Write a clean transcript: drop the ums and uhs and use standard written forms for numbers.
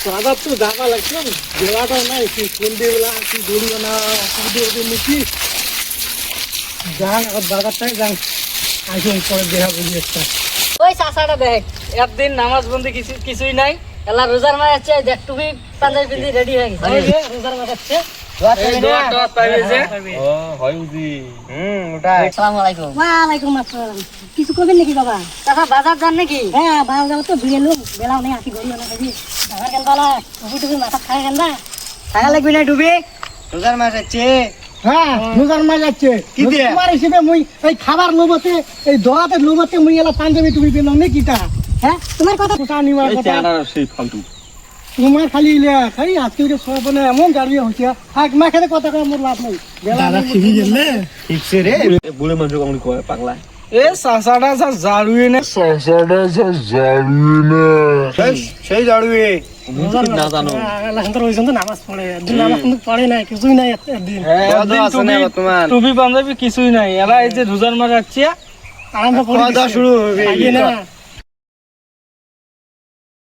দাদা তো দাবা লাগছিল বেলাটাও নাই কি সন্ধ্যেবেলা কি দড়ি না অসুবিধে নিচ্ছি যান বাজারটাই যান আসুন পরে দেখা বুঝি একটা ওই চাচাটা দেখ একদিন নামাজ বন্দি কিছুই নাই এলা রোজার মাস আছে দেখ টুপি পাঞ্জাবি পিন্ধি রেডি হয়ে গেছে ওই যে রোজার মাস আছে আসসালামু আলাইকুম। ওয়ালাইকুম আসসালাম। কিছু করবেন নাকি বাবা? চাচা বাজার যান নাকি? হ্যাঁ বাজার যাবো তো বিয়ে লোক বেলাও নেই আসি গড়িও না দেখি আমার কেন বলা টুপি মাথা খায় কেন না থাকা লাগবে না ডুবে রোজার মাস আছে। হ্যাঁ রোজার মাস আছে কি দিয়ে? তোমার হিসেবে মুই এই খাবার লোভতে এই দোয়াতে লোভতে মুই এলা পাঞ্জাবি টুপি পেলাম না কিটা হ্যাঁ তোমার কথা কোথা নিবার কথা সেই ফালতু তোমার খালি খালি আজকে ওটা সব মানে এমন গাড়ি হচ্ছে থাক মা খেতে কথা কয় মোর লাভ নাই দাদা ঠিকই গেলে ঠিকছে রে বুড়ে মানুষ কমনি কয় পাগলা এ সাসাডা যা জারুয়ে না সেই জাড়ুয়ে না জানো আল্লাহর ওইজন তো নামাজ পড়ে দিন নামাজ কিন্তু পড়ে না কিছুই নাই একদিন তোমার টুপি পাঞ্জাবি কিছুই নাই এলা এই যে রোজার মাস যাচ্ছে আরাম করে শুরু হবে না